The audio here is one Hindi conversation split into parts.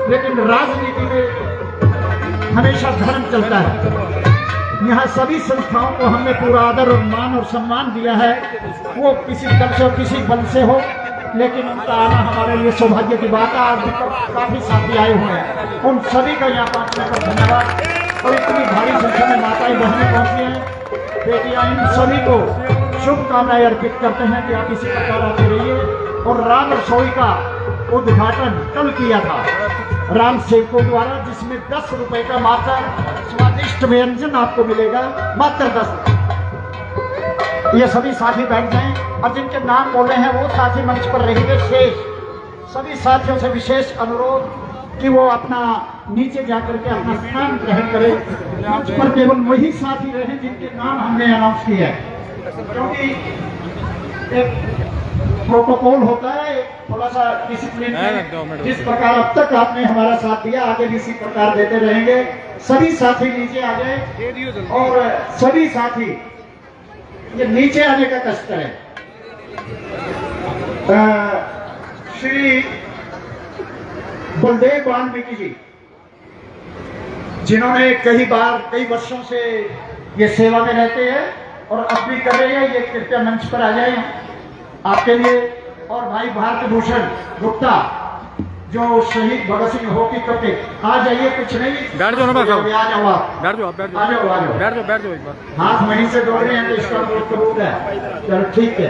लेकिन राजनीति में हमेशा धर्म चलता है। यहाँ सभी संस्थाओं को हमने पूरा आदर और मान और सम्मान दिया है, वो किसी दल से और किसी बल से हो, लेकिन उनका आना हमारे लिए सौभाग्य की बात है। आज भी काफी साथी आए हुए हैं, उन सभी का यहाँ पहुँचने पर धन्यवाद। और इतनी भारी संख्या में माताएं बहनें पहुँची हैं, बेटियां, इन सभी को शुभकामनाएं अर्पित करते हैं कि आप इसी प्रकार आते रहिए। और राम रसोई का उद्घाटन कल किया था राम सेवकों द्वारा, जिसमें 10 रुपए का मात्र स्वादिष्ट व्यंजन आपको मिलेगा, मात्र 10। ये सभी साथी बैठ जाएं और जिनके नाम बोले हैं वो साथी मंच पर रहेंगे शेष। सभी साथियों से विशेष अनुरोध कि वो अपना नीचे जाकर के अपना स्थान ग्रहण करें। मंच पर केवल वही साथी रहे जिनके नाम हमने अनाउंस किया है, क्योंकि एक प्रोटोकॉल होता है, थोड़ा सा डिसिप्लिन में। जिस प्रकार अब तक आपने हमारा साथ दिया, आगे भी इसी प्रकार देते रहेंगे। सभी साथी नीचे आ जाए और सभी साथी ये नीचे आने का कष्ट है। श्री बलदेव वाल्मीकि जी, जिन्होंने कई वर्षों से ये सेवा में रहते हैं और अब भी कर रहे हैं, ये कृपया मंच पर आ जाए आपके लिए। और भाई भारत भूषण गुप्ता जो शहीद भगत सिंह हॉकी करते, आ जाइए, कुछ नहीं, बैठ जाओ ना, आ जाओ आप, बैठ जाओ, बैठ जाओ, आ जाओ, आ जाओ, बैठ जाओ एक बार। हाथ वहीं से दौड़ रहे हैं तो इसका सबूत है। चलो ठीक है,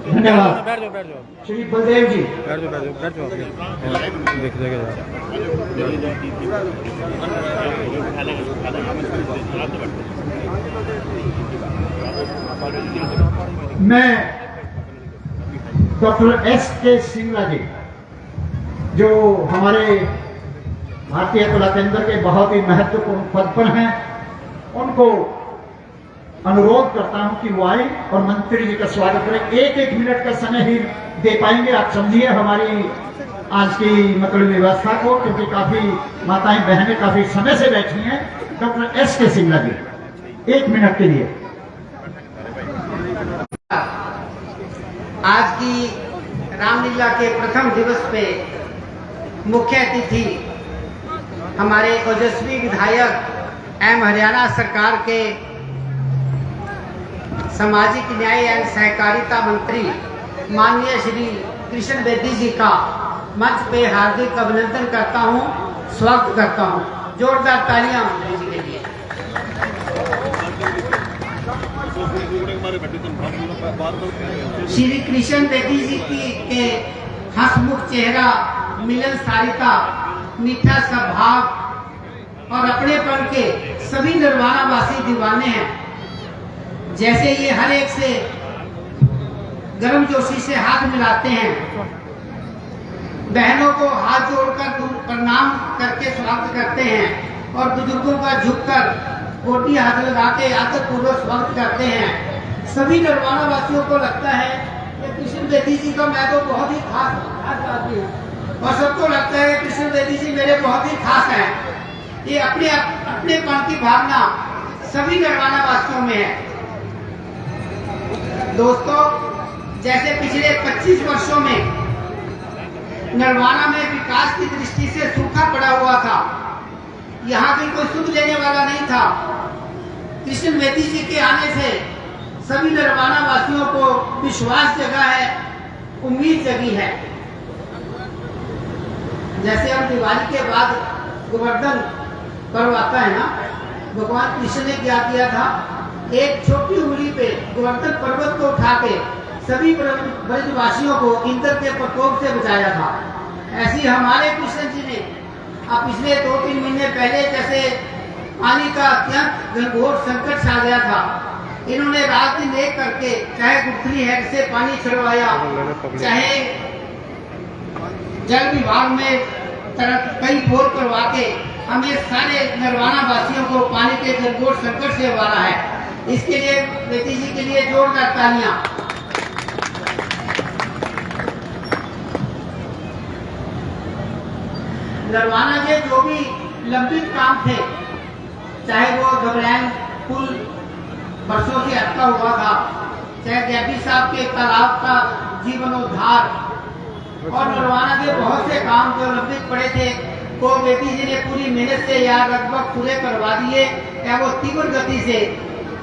धन्यवाद। बैठ जाओ श्री बलदेव जी, बैठ जाओ देख मैं डॉक्टर S.K. सिंगला जी, जो हमारे भारतीय कला केंद्र के बहुत ही महत्वपूर्ण पद पर हैं, उनको अनुरोध करता हूं कि वो आए और मंत्री जी का स्वागत करें। एक मिनट का समय ही दे पाएंगे, आप समझिए हमारी आज की मतलब व्यवस्था को, क्योंकि काफी माताएं बहनें काफी समय से बैठी हैं। Doctor S.K. सिंगला जी 1 मिनट के लिए। आज की रामलीला के प्रथम दिवस पे मुख्य अतिथि हमारे ओजस्वी विधायक एवं हरियाणा सरकार के सामाजिक न्याय एवं सहकारिता मंत्री माननीय श्री कृष्ण बेदी जी का मंच पे हार्दिक अभिनंदन करता हूं, स्वागत करता हूं। जोरदार तालियां जी के लिए। श्री कृष्ण बेदी जी के हंसमुख चेहरा, मिलनसारिता, मीठा स्वभाव और अपनेपन के सभी निर्वाणावासी दीवाने हैं। जैसे ये हर एक से गर्म जोशी से हाथ मिलाते हैं, बहनों को हाथ जोड़कर प्रणाम करके स्वागत करते हैं और बुजुर्गों का झुककर कोटी हाथ लगा के आदरपूर्वक स्वागत करते हैं। सभी निर्वाणा वासियों को लगता है कि कृष्ण बेदी जी का मैं तो बहुत ही खास आदमी हूँ और सबको लगता है कि कृष्ण बेदी जी मेरे बहुत ही खास हैं। ये अपनेपन की भावना सभी निर्वाणा वासियों में है। दोस्तों, जैसे पिछले 25 वर्षों में निर्वाणा में विकास की दृष्टि से सूखा पड़ा हुआ था, यहाँ भी कोई सुध लेने वाला नहीं था। कृष्ण बेदी जी के आने से सभी निर्वाणा वासियों को विश्वास जगा है, उम्मीद जगी है। जैसे हम दिवाली के बाद गोवर्धन पर्व आता है ना, भगवान कृष्ण ने क्या किया था, एक छोटी उंगली पे गोवर्धन पर्वत को उठा के सभी ब्रजवासियों को इंद्र के प्रकोप से बचाया था। ऐसी हमारे कृष्ण जी ने अब पिछले 2-3 महीने पहले जैसे पानी का अत्यंत घनघोर संकट छा गया था, इन्होंने रात दिन एक करके चाहे गुठली हेड से पानी छुड़वाया, चाहे जल विभाग में कई बोर करवा के हमें सारे निर्वाणा वासियों को पानी के घनघोर संकट से उबारा है। इसके लिए बेटी जी के लिए जोरदार तालियां। निर्वाणा के जो भी लंबित काम थे, चाहे वो घबरैन पुल बरसों से अटका हुआ था, चाहे जैपी साहब के तालाब का जीवनोद्धार और निर्वाणा के बहुत से काम जो लंबित पड़े थे, को बेटी जी ने पूरी मेहनत से या लगभग पूरे करवा दिए या वो तीव्र गति से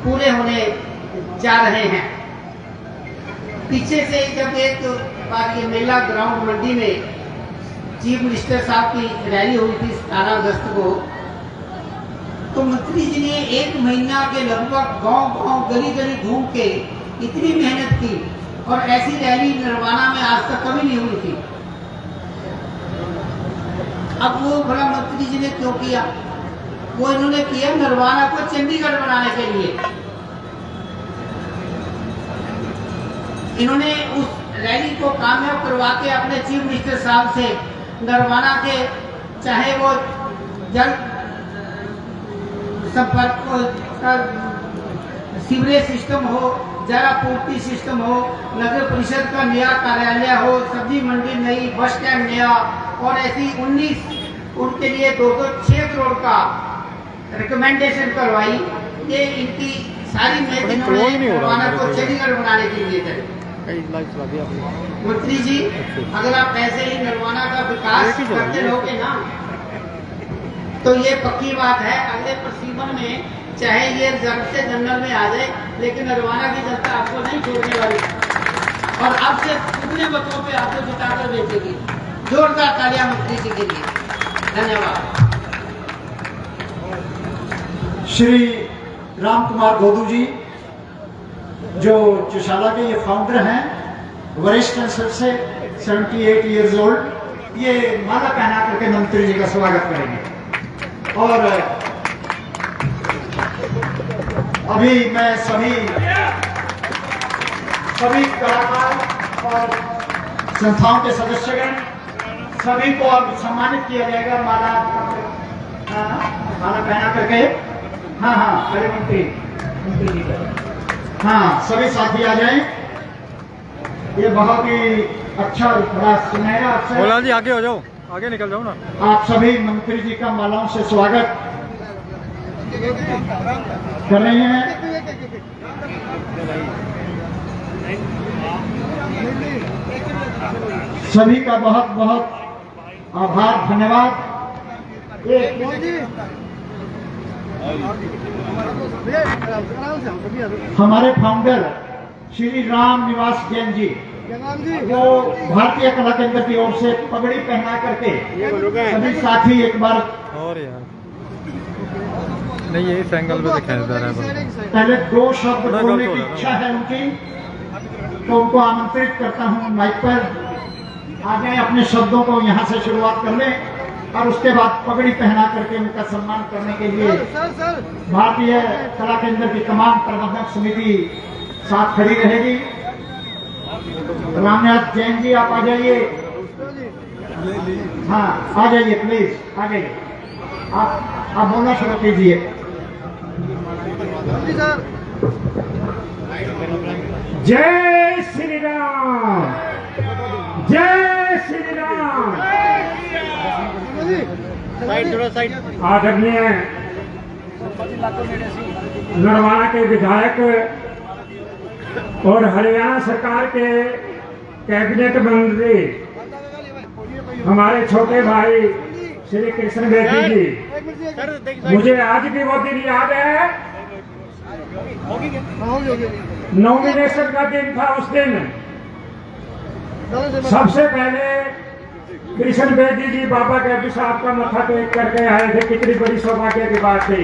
पूरे होने जा रहे हैं। पीछे से जब एक बार ये मेला ग्राउंड मंडी में चीफ मिनिस्टर साहब की रैली हुई थी 17 अगस्त को, तो मंत्री जी ने 1 महीना के लगभग गांव-गांव गली-गली घूम के इतनी मेहनत की और ऐसी रैली नरवाना में आज तक कभी नहीं हुई थी। अब वो भला मंत्री जी ने क्यों किया? वो इन्होंने किया नरवाना को चंडीगढ़ बनाने के लिए। इन्होंने उस रैली को कामयाब करवा के अपने चीफ मिनिस्टर साहब से नरवाना के चाहे वो जल संपर्क का सीवरेज सिस्टम हो, जल आपूर्ति सिस्टम हो, नगर परिषद का नया कार्यालय हो, सब्जी मंडी नई, बस स्टैंड नया और ऐसी 19 उनके लिए 206 करोड़ का रिकमेंडेशन करवाई। ये इनकी सारी मेहनत नरवाना को चंडीगढ़ बनाने के लिए करी। मंत्री जी, अगर आप ऐसे ही नरवाना का विकास करते रहोगे ना, तो ये पक्की बात है अगले प्रसीमन में चाहे ये रिजर्व से जंगल में आ जाए, लेकिन नरवाना की जनता आपको नहीं छोड़ने वाली और अब से कितने मतों पे आपको जिताकर बेचेगी। जोरदार तालियां मंत्री जी के लिए। धन्यवाद। श्री राम कुमार गोदू जी जो चुशाला के ये फाउंडर हैं, वरिष्ठ अंशल से 78 ईयर्स ओल्ड, ये माला पहना करके मंत्री जी का स्वागत करेंगे। और अभी मैं सभी कलाकार और संस्थाओं के सदस्यगण सभी को अब सम्मानित किया जाएगा माला पहना करके। हाँ अरे मंत्री जी, हाँ सभी साथी आ जाएं। ये बहुत ही अच्छा बड़ा सुनहरा अवसर। जी आगे हो जाओ, आगे निकल जाओ ना। आप सभी मंत्री जी का मालाओं से स्वागत कर रहे हैं। सभी का बहुत बहुत आभार, धन्यवाद। हमारे फाउंडर श्री राम निवास जैन जी, वो भारतीय कला केंद्र की ओर से पगड़ी पहना करके सभी साथी एक बार और यार नहीं, ये इस एंगल पे दिखाई दे रहा है। पहले 2 शब्द बोलने की इच्छा है उनकी, तो उनको आमंत्रित करता हूं माइक पर आ जाए, अपने शब्दों को यहां से शुरुआत कर लें और उसके बाद पगड़ी पहना करके उनका सम्मान करने के लिए भारतीय कला केंद्र की तमाम प्रबंधक समिति साथ खड़ी रहेगी। रामनाथ जैन जी आप आ जाइए। हाँ आ जाइए प्लीज, आ जाइए। आप बोलना शुरू कीजिए। जय श्री राम, जय श्री राम। आदरणीय नरवाना के विधायक और हरियाणा सरकार के कैबिनेट मंत्री हमारे छोटे भाई श्री कृष्ण बेदी जी, मुझे आज भी वो दिन याद है, नॉमिनेशन का दिन था। उस दिन सबसे पहले कृष्ण बेदी जी बाबा कैदी साहब का मत्था टेक करके आए थे। कितनी बड़ी सौभाग्य की बात थी।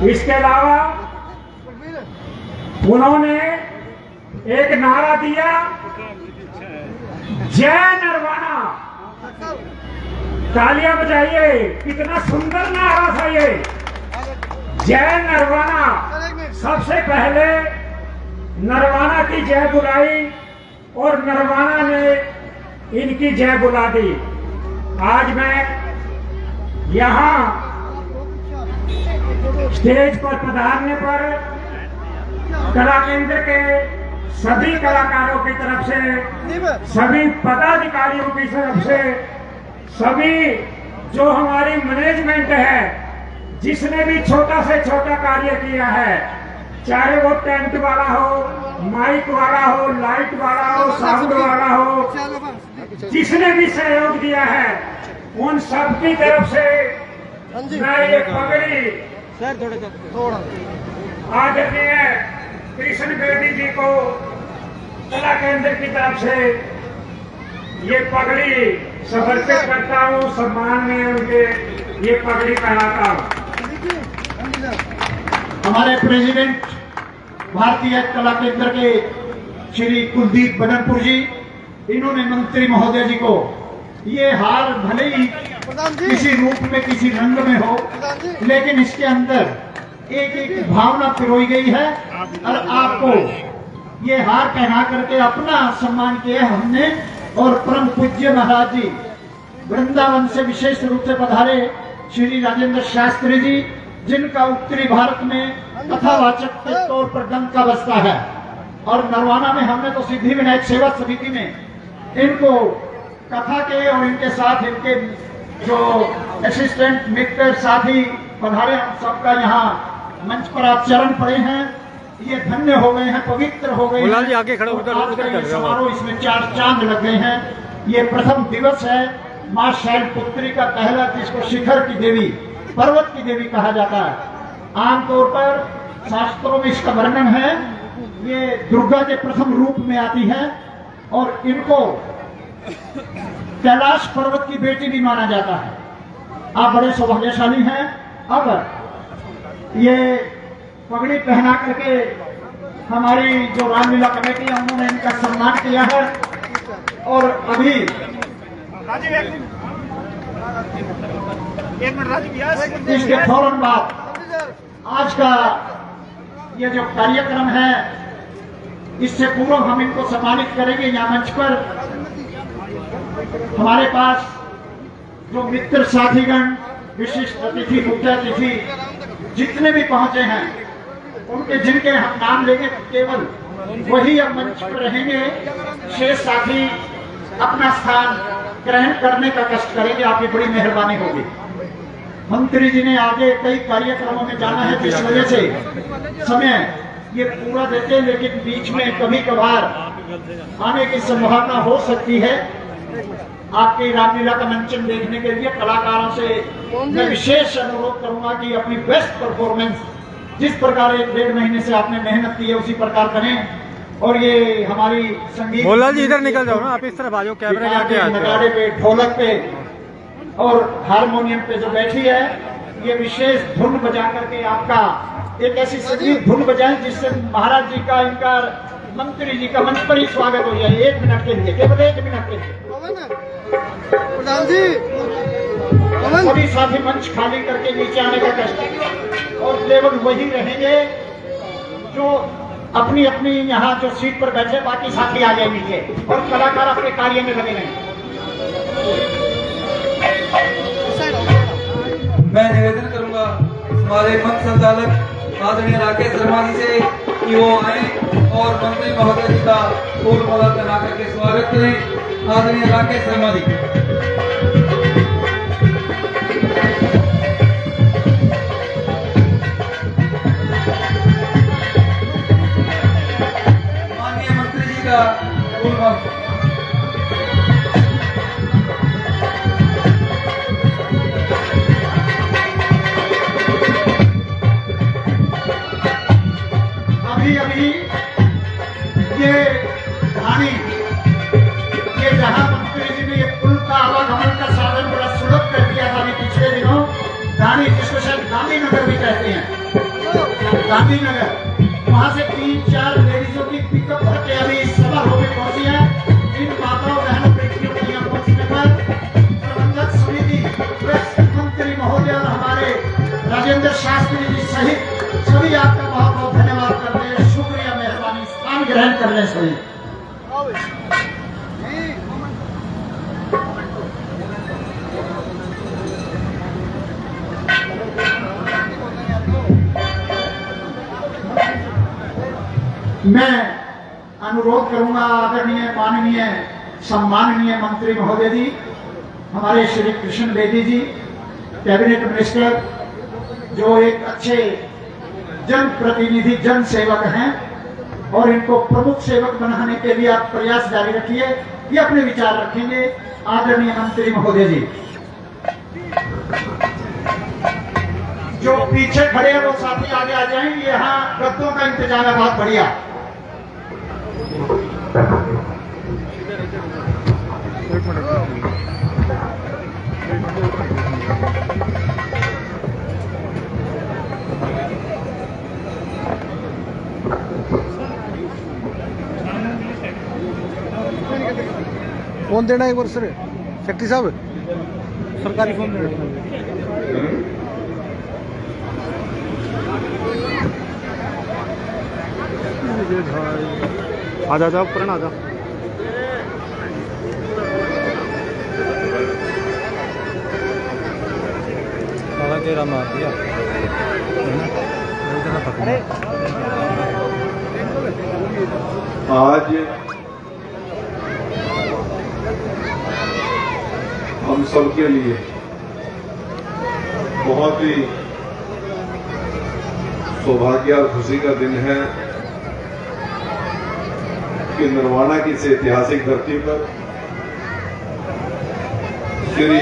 इसके अलावा उन्होंने एक नारा दिया, जय नरवाना। तालियां बजाइए, कितना सुंदर नारा था ये, जय नरवाना। सबसे पहले नरवाना की जय बुलाई और नरवाना ने इनकी जय बुला दी। आज मैं यहाँ स्टेज पर पधारने पर कला केंद्र के सभी कलाकारों की तरफ से, सभी पदाधिकारियों की तरफ से, सभी जो हमारी मैनेजमेंट है, जिसने भी छोटा से छोटा कार्य किया है, चाहे वो टेंट वाला हो, माइक वाला हो, लाइट वाला हो, साउंड वाला हो, जिसने भी सहयोग दिया है उन सबकी तरफ से मैं ये पगड़ी आदरणीय कृष्ण बेदी जी को कला केंद्र की तरफ से ये पगड़ी समर्पित करता हूँ। सम्मान में उनके ये पगड़ी पहनाता हूँ। हमारे प्रेसिडेंट भारतीय कला केंद्र के श्री कुलदीप बदनपुर जी, इन्होंने मंत्री महोदय जी को ये हार भले ही किसी रूप में किसी रंग में हो, लेकिन इसके अंदर एक एक भावना पिरोई गई है और आपको ये हार पहना करके अपना सम्मान किया है हमने। और परम पूज्य महाराज जी वृंदावन से विशेष रूप से पधारे श्री राजेंद्र शास्त्री जी, जिनका उत्तरी भारत में कथावाचक के तौर पर डंका बजता है, और नरवाना में हमने तो सिद्धि विनायक सेवा समिति में इनको कथा के और इनके साथ इनके जो असिस्टेंट मित्र साथी पधारे, हम सबका यहाँ मंच पर आप चरण पड़े हैं। ये धन्य हो गए हैं, पवित्र हो गए हैं। जी आगे खड़े आज का ये समारोह, इसमें 4 चांद लग गए हैं। ये प्रथम दिवस है माँ शैलपुत्री का पहला, जिसको शिखर की देवी, पर्वत की देवी कहा जाता है। आमतौर पर शास्त्रों में इसका वर्णन है, ये दुर्गा के प्रथम रूप में आती है और इनको कैलाश पर्वत की बेटी भी माना जाता है। आप बड़े सौभाग्यशाली हैं। अब ये पगड़ी पहना करके हमारी जो रामलीला कमेटी है उन्होंने इनका सम्मान किया है। और अभी इसके फौरन बाद आज का ये जो कार्यक्रम है, इससे पूर्व हम इनको सम्मानित करेंगे। यहाँ मंच पर हमारे पास जो मित्र साथीगण, विशिष्ट अतिथि, मुख्य अतिथि जितने भी पहुंचे हैं, उनके जिनके हम नाम लेंगे केवल वही अब मंच पर रहेंगे। शेष साथी अपना स्थान ग्रहण करने का कष्ट करेंगे, आपकी बड़ी मेहरबानी होगी। मंत्री जी ने आगे कई कार्यक्रमों में जाना है, जिस वजह से समय ये पूरा देते हैं, लेकिन बीच में कभी कभार आने की संभावना हो सकती है। आपकी रामलीला का मंचन देखने के लिए कलाकारों से मैं विशेष अनुरोध करूंगा कि अपनी बेस्ट परफॉर्मेंस, जिस प्रकार 1-1.5 महीने से आपने मेहनत की है, उसी प्रकार करें। और ये हमारी संगीत मोहनलाल जी इधर निकल जाओ ना, आप इस तरफ आ जाओ, कैमरे के आगे नगाड़े पे, ढोलक पे और हारमोनियम पे जो बैठी है, ये विशेष धुन बजा करके आपका एक ऐसी संगीत धुन बजाएं जिससे महाराज जी का, इनका, मंत्री जी का मंच पर ही स्वागत हो जाए। 1 मिनट के लिए, केवल 1 मिनट के लिए। प्रधान जी, सभी साथी मंच खाली करके नीचे आने का कष्ट, और केवल वही रहेंगे जो अपनी अपनी यहाँ जो सीट पर बैठे, बाकी साथी आ जाए नीचे और कलाकार अपने कार्य में लगे रहें। मैं निवेदन करूंगा हमारे मंच संचालक आदरणीय राकेश शर्मा जी से कि वो आए और मंत्री महोदय जी का फूल माला बना करके स्वागत करें। आदरणीय राकेश शर्मा जी। माननीय मंत्री जी का फूल माला। अभी ये कहानी, ये जहां मंत्री जी ने ये पुल का आवागमन का साधन बड़ा सुलभ कर दिया था अभी पिछले दिनों, गाड़ी जिसको शायद गांधीनगर भी कहते हैं, गांधीनगर, वहां से 3-4 लेडीजों की पिकअप करके अभी सभा होकर पहुंची है। इन माताओं बहनों बेटियों को यहाँ पहुंचने पर प्रबंधक समिति, मंत्री महोदय और हमारे राजेंद्र शास्त्री जी सहित सभी आपका बहुत बहुत धन्यवाद करते हैं। शुक्रिया, मेहरबानी, स्थान ग्रहण करने से। मैं अनुरोध करूंगा आदरणीय, माननीय, सम्माननीय मंत्री महोदय जी, हमारे श्री कृष्ण बेदी जी, कैबिनेट मिनिस्टर, जो एक अच्छे जनप्रतिनिधि, जन सेवक हैं, और इनको प्रमुख सेवक बनाने के लिए आप प्रयास जारी रखिए। ये अपने विचार रखेंगे। आदरणीय मंत्री महोदय जी। जो पीछे खड़े हैं वो साथी आगे आ जाएंगे। यहाँ गद्दों का इंतजाम है बहुत बढ़िया। फोन देना एक बार सर, सेक्रेटरी साहब, सरकारी फोन देना। आजा जाओ पुराना आजा। तेरा मार दिया। आज हम सबके लिए बहुत ही सौभाग्य और खुशी का दिन है कि नरवाना की इस ऐतिहासिक धरती पर श्री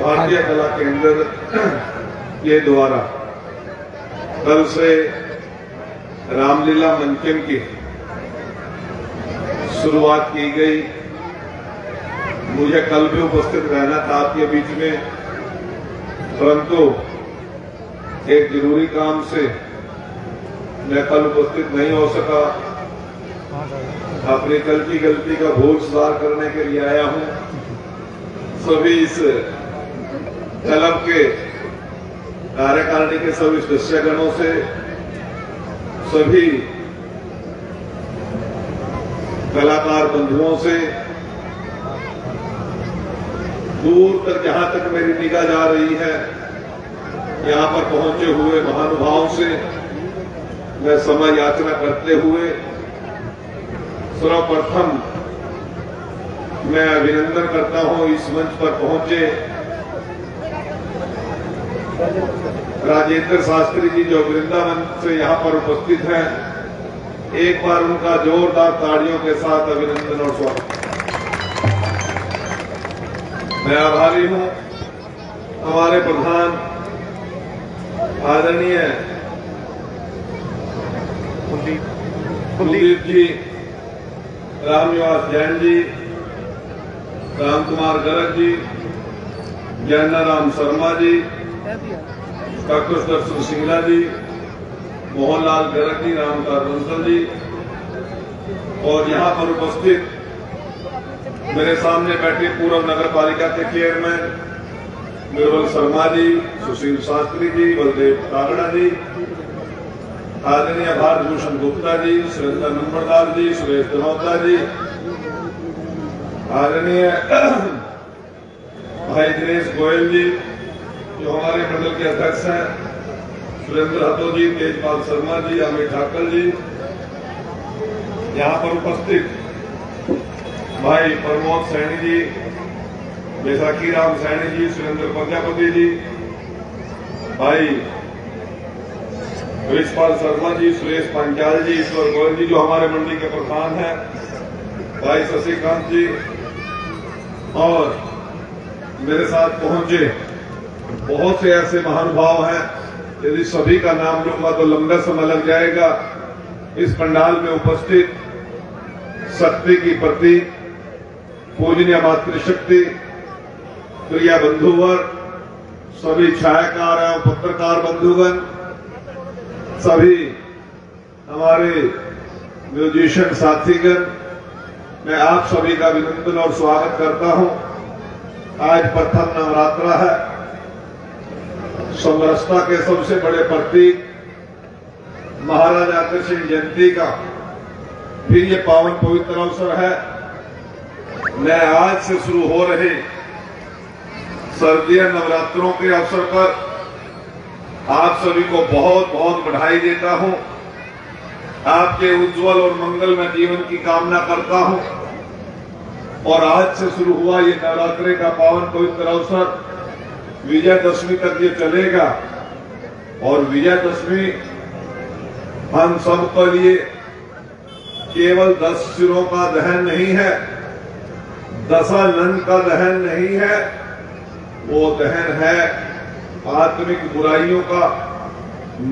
भारतीय कला केंद्र के द्वारा कल से रामलीला मंचन की शुरुआत की गई। मुझे कल भी उपस्थित रहना था आपके बीच में, परंतु एक जरूरी काम से मैं कल उपस्थित नहीं हो सका। अपनी कल की गलती का भूल सुधार करने के लिए आया हूं। सभी इस क्लब के कार्यकारिणी के सभी सदस्यगणों से, सभी कलाकार बंधुओं से, दूर तक जहां तक मेरी निगाह जा रही है, यहां पर पहुंचे हुए महानुभावों से मैं समय याचना करते हुए सर्वप्रथम मैं अभिनंदन करता हूं इस मंच पर पहुंचे राजेंद्र शास्त्री जी जो वृंदावन से यहां पर उपस्थित हैं। एक बार उनका जोरदार तालियों के साथ अभिनंदन और स्वागत। मैं आभारी हूं हमारे प्रधान आदरणीय कुलदीप जी, रामनिवास जैन जी, राम कुमार गर्ग जी, जैनाराम शर्मा जी, डॉक्टर दर्शन सिंगला जी, मोहनलाल गर्ग जी, रामकार बंसल जी और यहाँ पर उपस्थित मेरे सामने बैठे पूर्व नगर पालिका के चेयरमैन निर्मल शर्मा जी, सुशील शास्त्री जी, बलदेव कागड़ा जी, आदरणीय भारत भूषण गुप्ता जी, सुरेंद्र नंबरदार जी, सुरेश धनौता जी, आदरणीय भाई दिनेश गोयल जी जो हमारे मंडल के अध्यक्ष हैं, सुरेंद्र हतो जी, तेजपाल शर्मा जी, अमित ठाकर जी, यहाँ पर उपस्थित भाई प्रमोद सैनी जी, बैसाखी राम सैनी जी, सुरेंद्र प्रजापति जी, भाई ब्रिजपाल शर्मा जी, सुरेश पंचाल जी, ईश्वर गोयल जी जो हमारे मंडी के प्रधान हैं, भाई शशिकांत जी और मेरे साथ पहुंचे बहुत से ऐसे महानुभाव हैं। यदि सभी का नाम लूंगा तो लंबा समय लग जाएगा। इस पंडाल में उपस्थित शक्ति की प्रतीक पूजनीय मातृशक्ति, प्रिय बंधुवर, सभी छायाकार एवं पत्रकार बंधुगण, सभी हमारे म्यूजिशियन साथीगण, मैं आप सभी का अभिनंदन और स्वागत करता हूं। आज प्रथम नवरात्रा है। समरसता के सबसे बड़े प्रतीक महाराजा अग्रसेन जयंती का फिर ये पावन पवित्र अवसर है। मैं आज से शुरू हो रहे सर्दियों नवरात्रों के अवसर पर आप सभी को बहुत बहुत बधाई देता हूं। आपके उज्जवल और मंगलमय जीवन की कामना करता हूं। और आज से शुरू हुआ ये नवरात्रि का पावन पवित्र अवसर विजयदशमी तक ये चलेगा। और विजयदशमी हम सबके लिए केवल 10 सिरों का दहन नहीं है, दशानन का दहन नहीं है, वो दहन है आत्मिक बुराइयों का,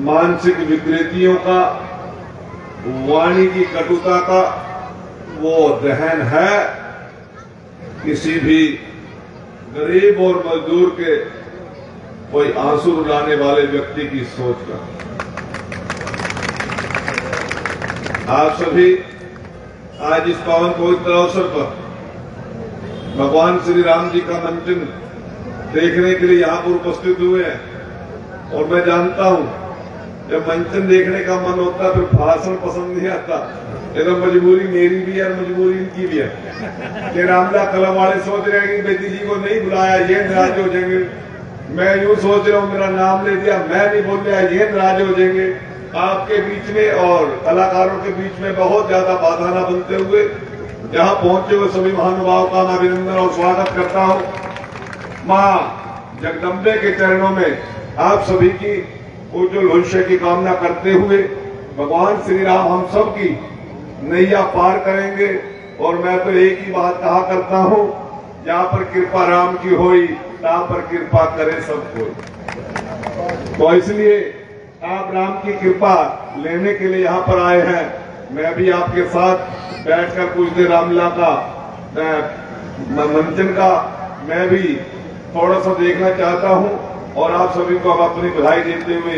मानसिक विकृतियों का, वाणी की कटुता का। वो दहन है किसी भी गरीब और मजदूर के कोई आंसू रुलाने वाले व्यक्ति की सोच का। आप सभी आज इस पावन पवित्र अवसर पर भगवान श्री राम जी का मंचन देखने के लिए यहाँ पर उपस्थित हुए हैं। और मैं जानता हूँ जब मंचन देखने का मन होता है फिर भाषण पसंद नहीं आता। ये तो मजबूरी मेरी भी है और मजबूरी इनकी भी है कि रामला कलम वाले सोच रहे हैं कि बेटी जी को नहीं बुलाया, ये नाराज हो जाएंगे। मैं यूं सोच रहा हूँ मेरा नाम ले दिया, मैं नहीं बोल रहा, ये नाराज हो जाएंगे। आपके बीच में और कलाकारों के बीच में बहुत ज्यादा बाधा न बनते हुए यहाँ पहुंचे हुए सभी महानुभावों का मैं अभिनंदन और स्वागत करता हूँ। माँ जगदम्बे के चरणों में आप सभी की उज्जवल भविष्य की कामना करते हुए भगवान श्री राम हम सब की नैया पार करेंगे। और मैं तो एक ही बात कहा करता हूँ, जहाँ पर कृपा राम की होई तहाँ पर कृपा करे सब कोई। तो इसलिए आप राम की कृपा लेने के लिए यहाँ पर आए हैं। मैं भी आपके साथ बैठकर कुछ देर रामलीला का मंचन का मैं भी थोड़ा सा देखना चाहता हूँ। और आप सभी को अब अपनी बधाई देते हुए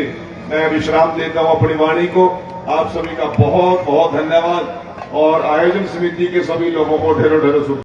मैं विश्राम देता हूँ अपनी वाणी को। आप सभी का बहुत बहुत धन्यवाद और आयोजन समिति के सभी लोगों को ढेरों ढेरों शुभ